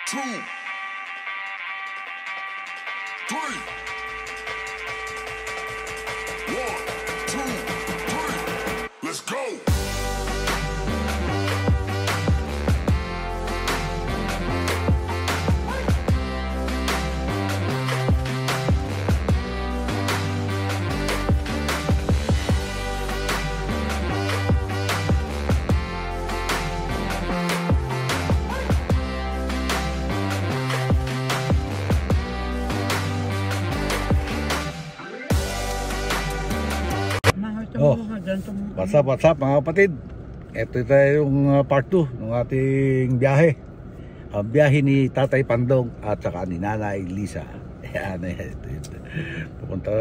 2, 3. 1, 2, 3. Let's go. Oh, what's up mga kapatid. Ito yung part 2 ng ating biyahe. Ang biyahe ni Tatay Pandong at saka ni Nanay Lisa. Ayan, ito. Pupunta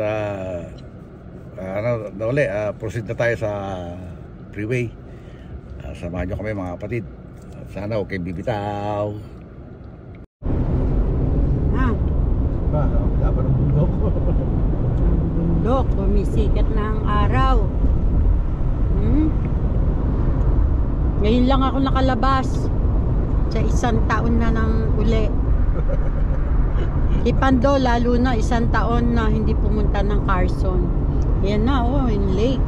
proceed na tayo sa freeway. Samahan nyo kami mga kapatid. Sana huwag kayong bibitaw. Dapat ang bundok. Bundok, bumisikat na ang araw. Ngayon lang ako nakalabas sa 1 taon na ng uli. Si Pando lalo na 1 taon na hindi pumunta ng Carson. Yan na, yung lake.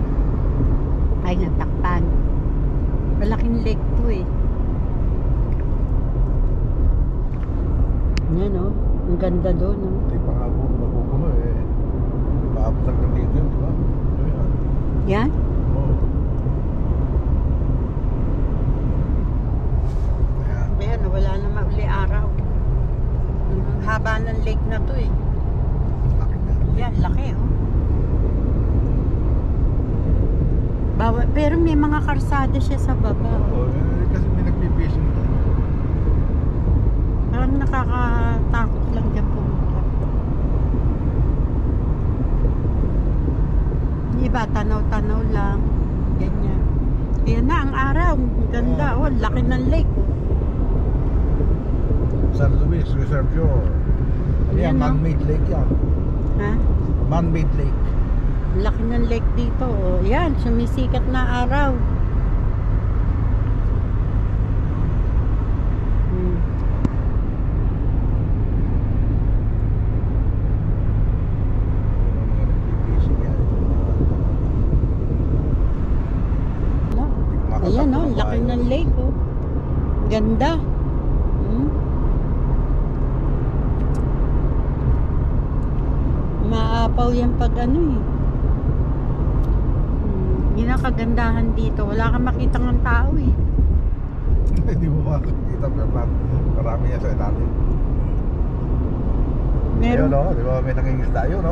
Ay, natakpan. Malaking lake to eh. Yan ang ganda doon. Hindi pa nga po mapupuno eh. Paabot hanggang dito yun, di ba? Yan? Oo. Ayan, wala na mauli araw. Ang haba ng lake na to eh. Laki na. Yan, laki pero may mga karsada siya sa baba. Oo, kasi may nagpipishing na. Parang nakakatakot lang dyan pumunta. Iba, tanaw-tanaw lang. Ganyan. Yan na ang araw. Ang ganda. Laki ng lake. San Luis Reservoir. Yan, man-made lake yan. Ha? Man-made lake. Laki ng lake dito. Yan, sumisikat na araw. Ayan laki ng lake Ganda. Maapaw yan pag Yun ang kagandahan dito. Wala kang makita ng tao eh. Hindi mo makakita pero marami yan sa ilalim. Meron. Ayun di ba may nangingisda yun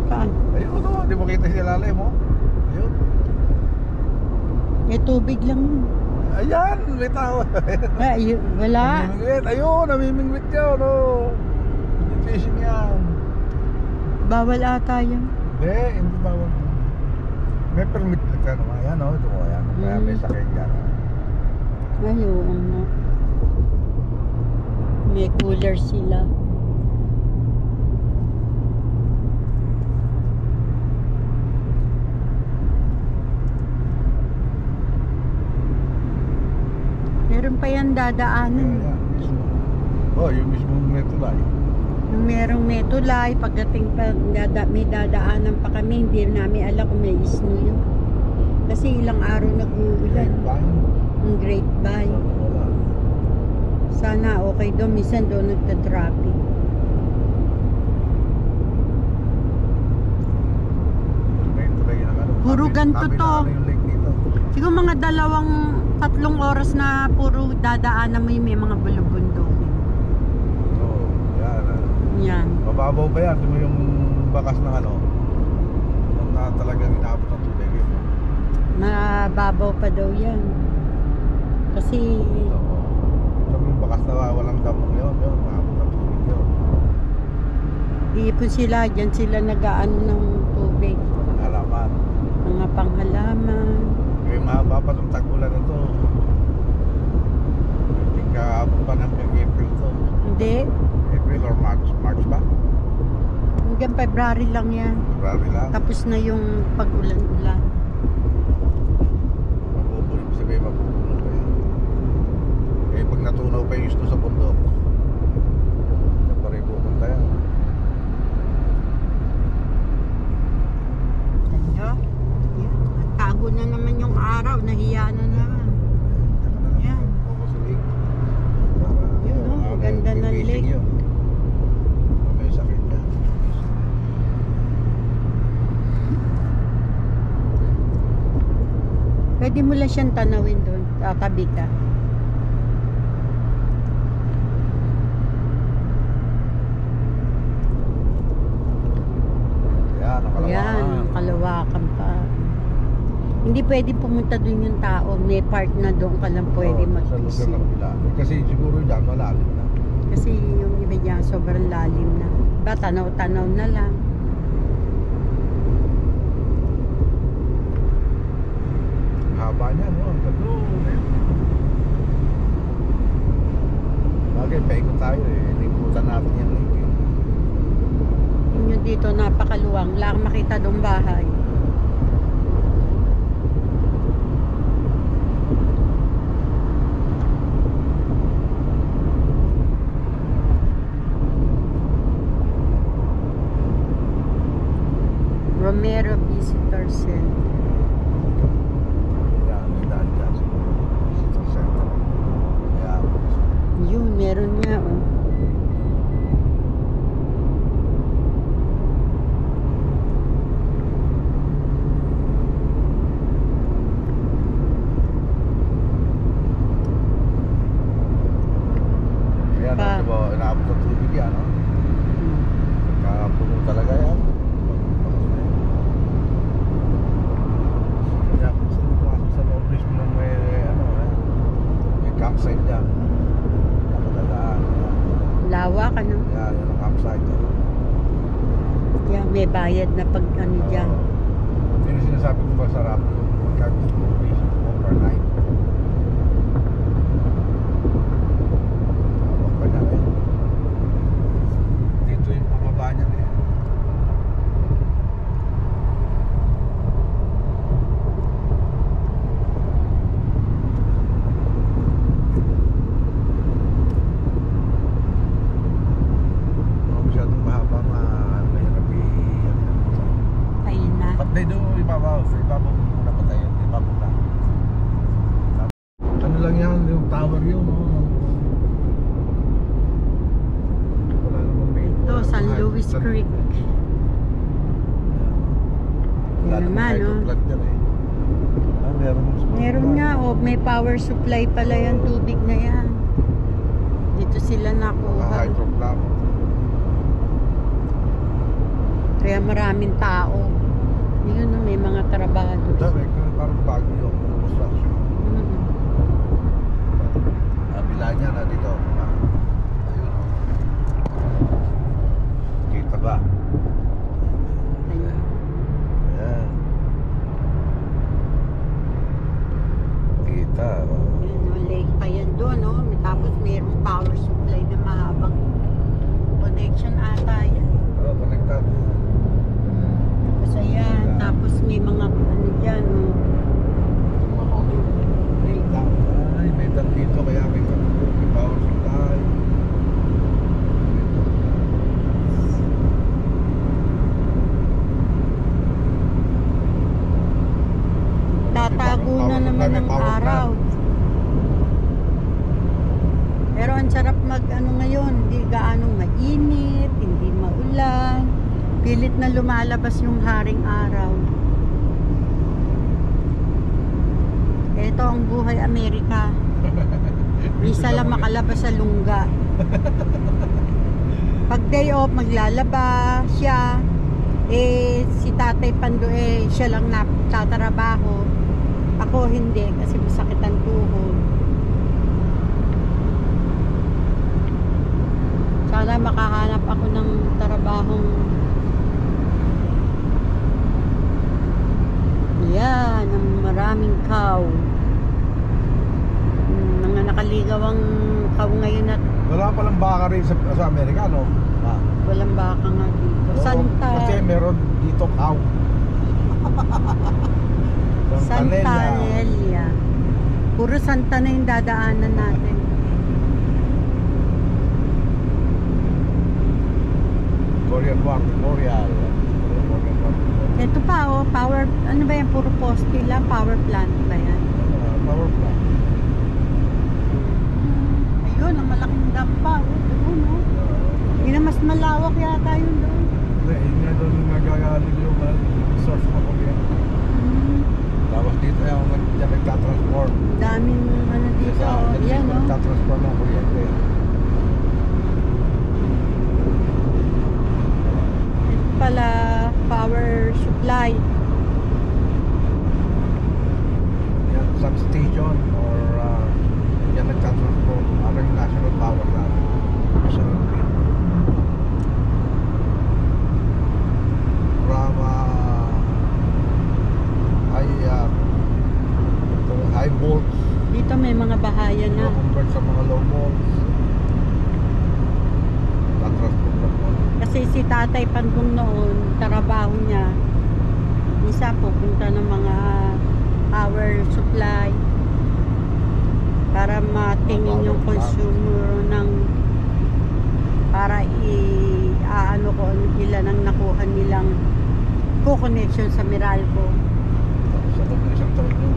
Saan? Ayun di mo kita sa ilalim Ayun. May tubig lang yun. Ayan, may tao. Wala. Namimingwit. Ayun, namimingwit yan Yung fishing yan. Bawal ata yan. Hindi bawal. May permit ka naman. Ayan ito ayan. Kaya may sakay dyan. Ayun may cooler sila. Meron pa yan dadaanan. Yung mismong Metulay. Nung merong Metulay, pagdating pa may dadaanan pa kami, hindi namin alam kung may snow yun. Kasi ilang araw nag-uulan. Ang Grapevine. Sana okay doon, minsan doon nagta-traffic. Puro ganito to. Siguro mga 2-3 oras na puro dadaanan mo yung may mga bulubundok. Yan. Mababaw ba yan? Di mo yung bakas ng na talagang inaabot ng tubig Mababaw pa daw yan. Kasi sabi yung bakas na walang damong yun maabot ng tubig yun. Iipon sila, dyan sila nag-aano ng tubig. Halaman. Mga panghalaman. Kaya mahaba pa ng tag-ulan na to. Hindi ka abot pa hanggang April to. Hindi. April or March ba? Hanggang February lang yan. February lang? Tapos na yung pag-ulan-ulan. Mapupuno pa yan. Kaya pag natunaw pa yung gusto sa bundok, Pwede mo lang siyang tanawin doon. Tatabi ka. Yan, Yan, nakalawakan. kalawakan pa. Hindi pwede pumunta doon yung tao. May part na doon ka lang pwede Sa lugar mag-fishing. ng kabila. Kasi siguro dyan malalim na. Kasi yung iba dyan, sobrang lalim na. Ba, tanaw-tanaw na lang. Haba niya, no? Ang doon eh. Bagay, paikot tayo eh. Nikutan natin yan lake eh. Yung dito, napakaluwang. Wala kang makita doong bahay. Romero Visitor Center. Yan, may daan dyan siguro. Visitor center. Yan. Yun, meron nga oh. Ayan, Pa. no? Diba, inaabot ng tubig yan, no? Kapuno talaga yan. Yan, gusto mo pumasok sa loob mismo ng may, ano, may campsite dyan. Yan, madadaan. Lawa ka no? Yan, yan ang campsite. Yeah, may bayad na pag ano dyan. Yun yung sinasabi ko ba sarap yung pagkakit mo overnight. Habang pa niya eh. Dito yung pababa niya eh. Masyadong mahaba mahirap Ayun na. patay doon ibabaw. Sa ibabaw muna patay. Ibabaw na. Ano lang yan, yung tower yun. Wala namang main. Ito, San Luis Creek. Wala Yan namang naman, oh. hydroplant yan eh. Ah, Meron nga, oh, may power supply pala yung tubig na yan. Dito sila nakuha. Hydroplant. Kaya maraming tao. Yun, oh, may mga trabado. Dami, parang bago yung construction. Mm. Bila niya na dito. Ayun. Kita ba? Ayun. Ayan. Kita. Ayun, oh, lake pa yan doon, oh. Tapos mayroong power supply na mahabang connection ata yan. Oh, connected. Tapos ayan, tapos may mga ano dyan, oh. Ay, may dam dito kaya may power supply. Tatago na naman ng araw. Pero ang sarap mag ano ngayon, hindi gaanong mainit, hindi maulan. Pilit na lumalabas yung haring araw. Ito ang buhay Amerika. Isa lang makalabas sa lungga. Pag day off, maglalaba siya. Si Tatay Pando siya lang natatrabaho. Ako hindi kasi masakit ang tuhod. Sana makahanap ako ng trabahong yan, ang maraming cow. Mga nakaligawang cow ngayon at Wala palang baka rin sa Amerika, no? walang baka nga dito. Santa Kasi meron dito cow. Santa Nelia. Puro Santa na yung dadaanan natin. Korean War Memorial. Ito pa oh, power, ano ba yan? Puro poste lang, power plant ba yan? Power plant. Ayun, ang malaking dam pa. Oh, doon oh. Yun ang mas malawak yata yun doon. Hindi, yun nga doon nagagaling yung source na Korean. Tapos dito yung nagtatransform. Daming ano dito. Yan, no? Nagtatransform ng kuryente. Ito pala, power supply. Yan, substation or yan nagtatransform. Ano yung national power natin. So, from high volts. Dito may mga bahayan na. Convert sa mga low volts. Tatransform lang po. Kasi si Tatay Pandong noon, trabaho niya, isa pupunta ng mga power supply para matingin yung consumer ng para i-aano ko ilan ang nakuha nilang co-connection sa Meralco. Sa loob ng isang taon yun.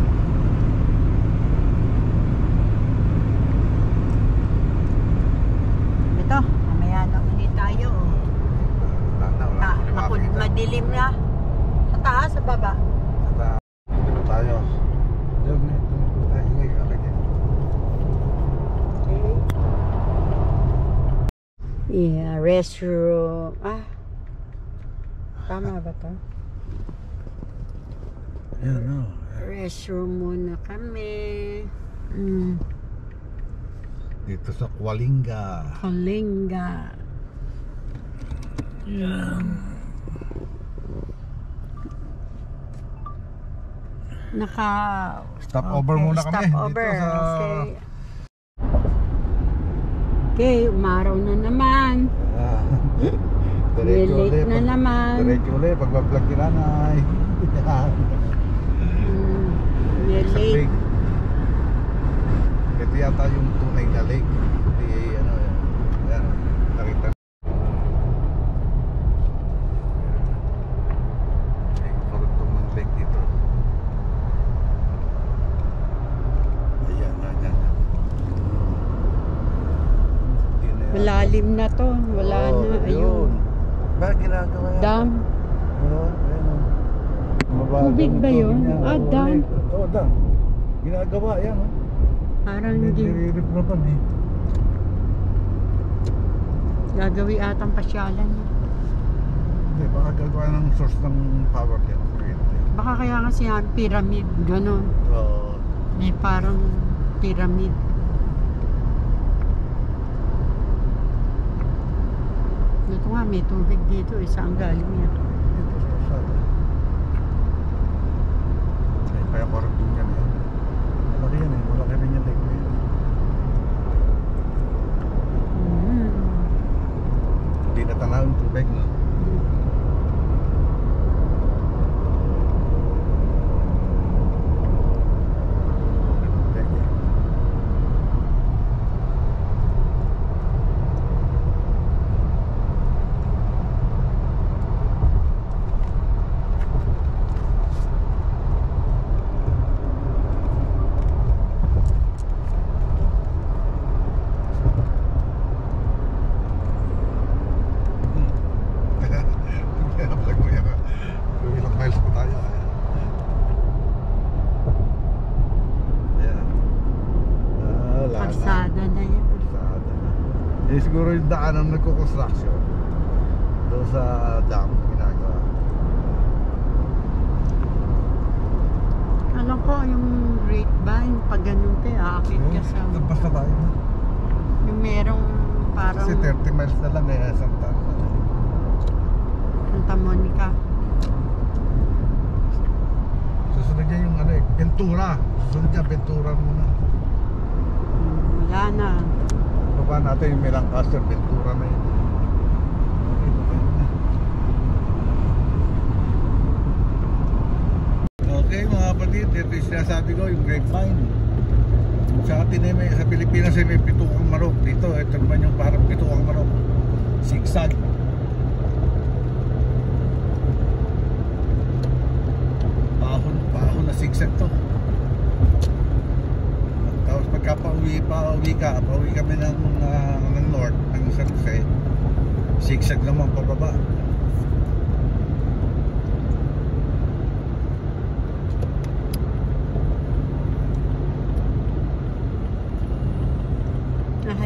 Ito, mamaya na ulit tayo. Madilim na. Sa taas, sa baba. Dito na tayo. Diyan na. Ingay ka kanya. Okay. Yeah, restroom. Tama ba to? Yan o. Restroom muna kami. Dito sa Kualinga. Kalinga. Stop over muna kami. Stop over. Dito sa... Okay, umaraw na naman. Diretso Late ulit. na naman. Diretso ulit. Pagbablog ni nanay. We're Sa late. lake. Ito yata yung tunay na lake. Hindi ano yan. Yan. Nakita. Ay, marutong ng lake dito. Ayan, yan. Malalim na to. Wala na. Ayun. Bakit ginagawa yan? Dam. Tubig ba yun? Dam. Oo, dam. Ginagawa yan. Parang Nire-rip naman eh. gagawi atang pasyalan. Hindi, baka gagawa ng source ng power yan. Baka kaya nga siya pyramid. Ganon. Oo. May parang pyramid. Ito nga, may tubig dito. Saan galing yan? Dito sa Rosada. Ay, kaya korang din yan eh. Malaki yan eh. Malaki rin yung lake na yan. Hindi natanaw yung tubig, no? Siguro yung daan ng nagko-construction doon sa dam ginagawa. Alam ko yung grapevine pag ganun kayo aakit ka sa Basta tayo na. yung merong parang Kasi 30 miles na lang eh, Santa Monica. Susunod niya yung ano eh, Ventura. Susunod niya Ventura muna. Wala na. Baba natin yung Lancaster, Ventura na yun. Okay mga kapatid, ito yung sinasabi ko, yung grapevine. Sa atin eh, sa Pilipinas ay may pitukang manok. Dito, ito naman yung parang pitukang manok. Zigzag. Pahon na zigzag to. Tapos pagka pauwi kami ng north, ng San Jose, zigzag naman pababa.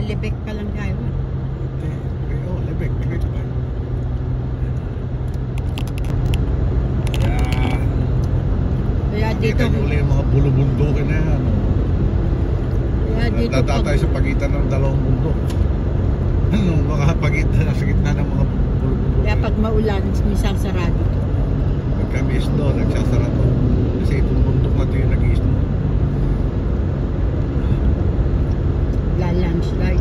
Libek pa lang tayo. Oh, Libek pa. Kaya dito, Kita nyo ulit yung mga bulubundukin na yan. kaya dito Natatay sa pagitan ng dalawang bundok. Nung mga pagitan sa gitna ng mga bulubundok. kaya pag maulan, minsan sarado to. Pagka may snow, nagsasara to. Kasi itong bundok na ito yung nag-i-snow. Landslide.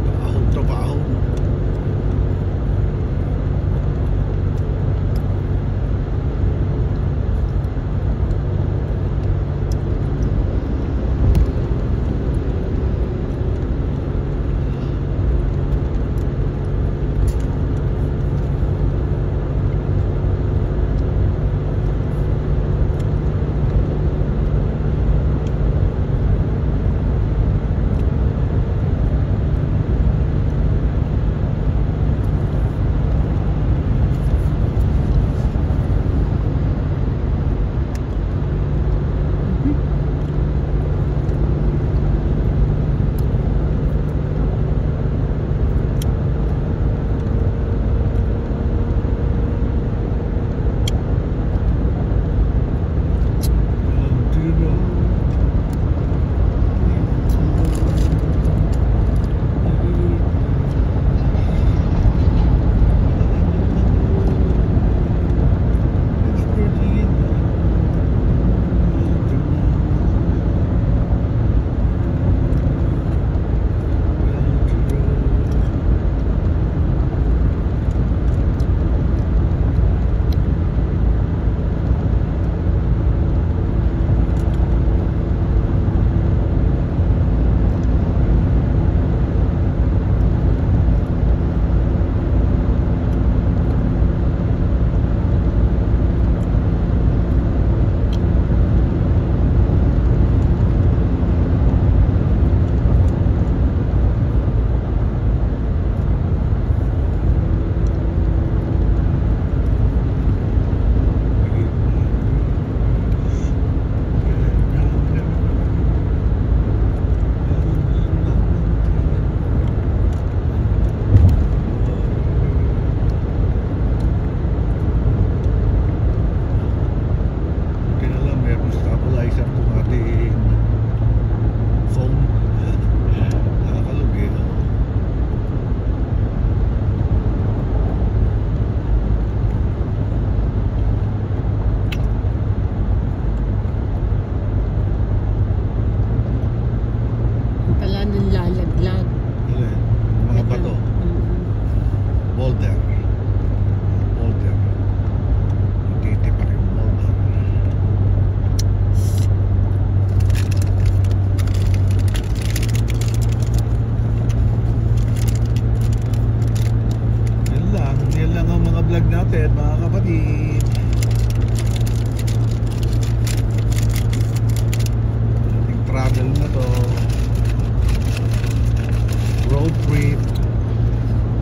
Paahon to, paahon.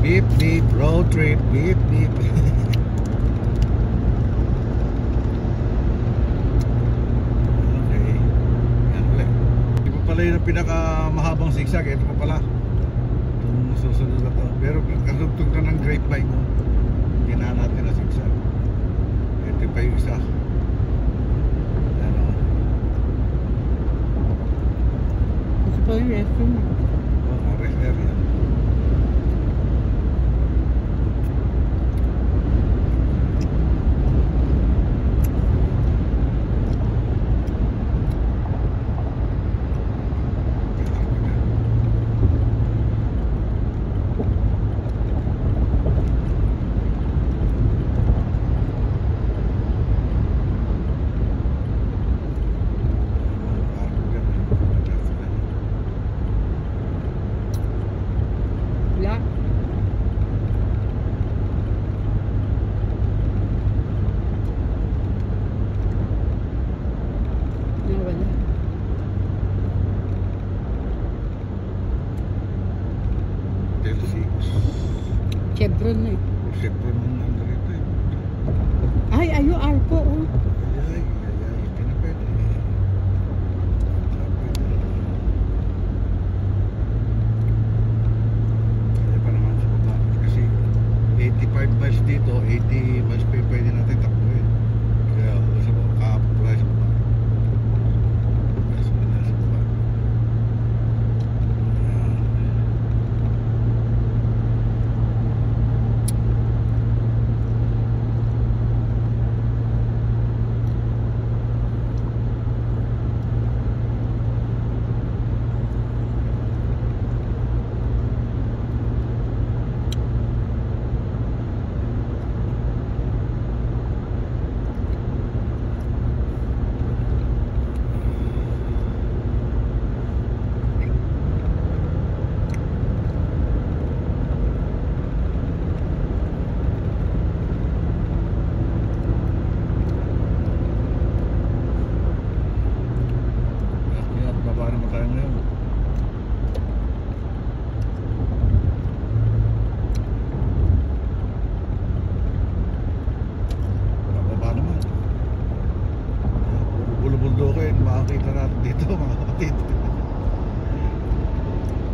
Beep beep, road trip, beep beep. Okay. Yan ulit. Ito pa pala yung pinakamahabang zigzag. Ito pa pala. Itong susunod na to. Pero kasugtog na ng grapevine mo. Hindi na natin na zigzag. Ito pa yung isa. Yan o. Ito pa yung restroom. Rest area. Chevron na eh. Chevron nung nandun rito eh. Ay, ayo, Arco, oh. Ay, hindi na pwede. Kaya pa naman sa baba. Kasi 85 miles dito, 80 miles pa pwede natin takbuhin. Kaya sa baba, kaapot tayo sa baba. Sa baba. Ayan. Kaya baba naman tayo ngayon. Bababa naman. Bulubuldukin, makakita natin dito mga kapatid.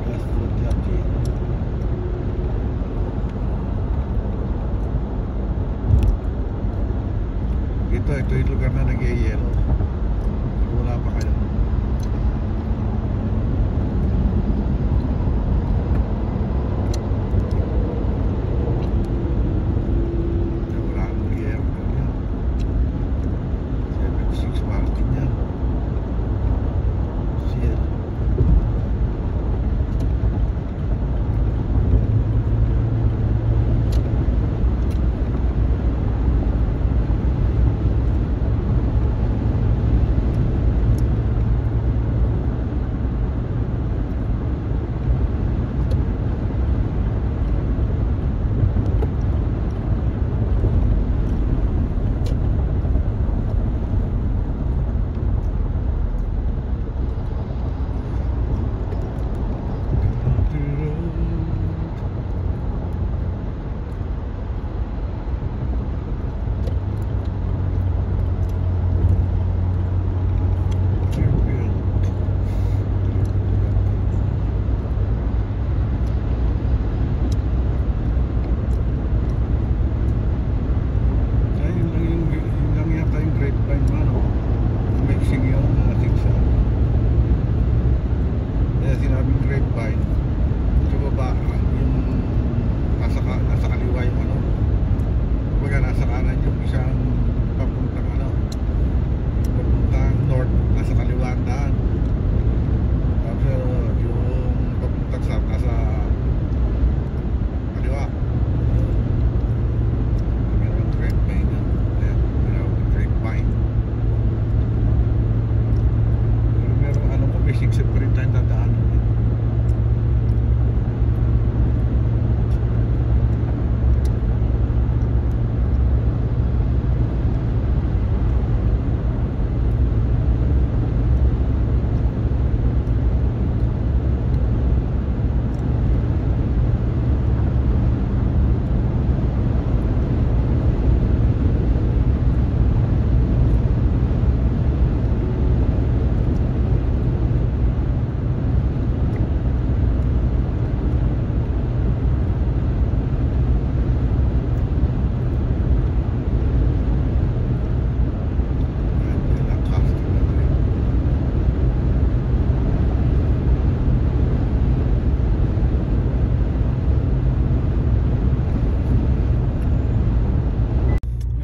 Castro Diachi. Ito yung lugar na nag-i-yellow. Wala pa kayo. Wala nang nag-i-yellow yan. 76 Martin yan. Siya.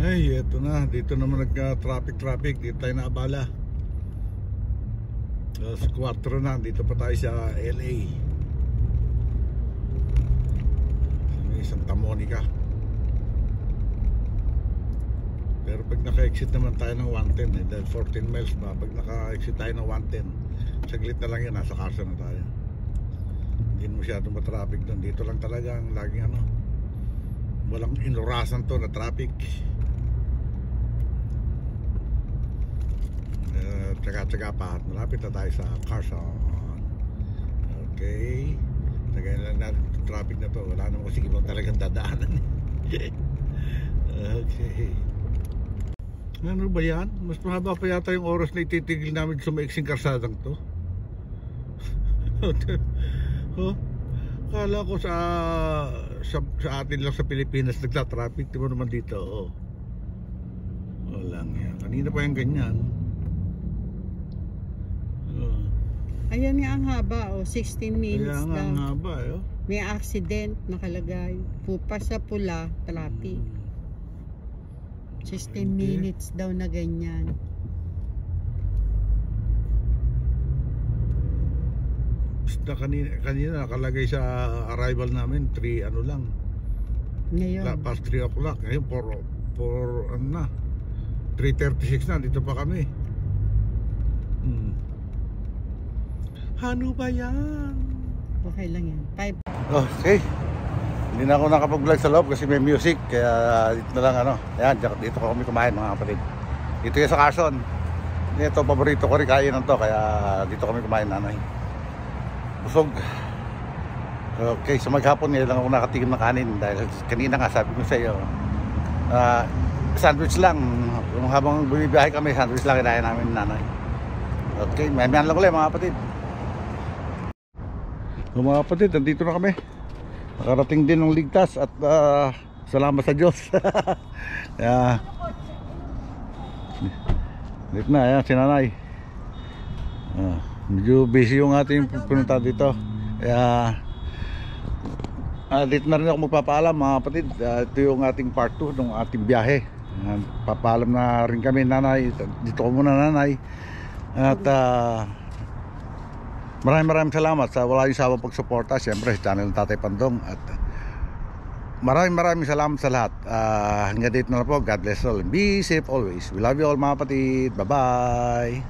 Ay, eto na. Dito naman nagka-traffic. Dito tayo naabala. Alas 4 na. Dito pa tayo sa LA. Sa Santa Monica. Pero pag naka-exit naman tayo ng 110 dahil 14 miles ba, pag naka-exit tayo ng 110, saglit na lang yun, nasa Carson na tayo. Hindi masyadong matraffic doon. Dito lang talaga ang laging walang inurasan to na traffic. Tsaga pa, malapit na tayo sa Carson. Okay, Lagay lang natin yung traffic na to. Wala naman kasi ibang talagang dadaanan. Okay. Ano ba yan? Mas mahaba pa yata yung oras na ititigil namin sa maiksing karsadang to. Oh, kala ko sa atin lang sa Pilipinas nagta-traffic. Di ba naman dito? Oh. Walang yan. Kanina pa yung ganyan. Oh. Ayan nga ang haba, 16 minutes Kaya nga ang daw. haba, eh. Oh. May accident nakalagay. Pupa sa pula, traffic. 16 minutes daw na ganyan. Basta kanina nakalagay sa arrival namin 3 ano lang. Ngayon. Past 3 o'clock. Ngayon 4 ano na. 3:36 na, dito pa kami. Ano ba yan? Okay lang yan. 5. Okay. Hindi na ako nakapag-vlog sa loob kasi may music. Kaya dito na lang ano. Ayan, dito ko kami kumain mga kapatid. Dito yan sa Carson. Ito, paborito ko rin kainan to. Kaya dito kami kumain, nanay. Busog. Okay, so maghapon ngayon lang ako nakatigim ng kanin. Dahil kanina nga sabi ko sa iyo, sandwich lang. Habang bumibiyahe kami, sandwich lang kinain namin, nanay. Okay, mayan lang ulit mga kapatid. So, mga kapatid, nandito na kami. Nakarating din ng ligtas at salamat sa Diyos. Kaya dito na, ayan si nanay. Medyo busy yung ating punta dito. Kaya dito na rin ako magpapaalam mga kapatid. Ito yung ating part 2 ng ating biyahe. Papaalam na rin kami, nanay. Dito ko muna, nanay. At maraming salamat sa wala yung sawang pagsuporta. Siyempre sa channel ng Tatay Pandong. At maraming salamat sa lahat. Hanggang dito na po. God bless all. Be safe always. We love you all mga kapatid. Bye bye.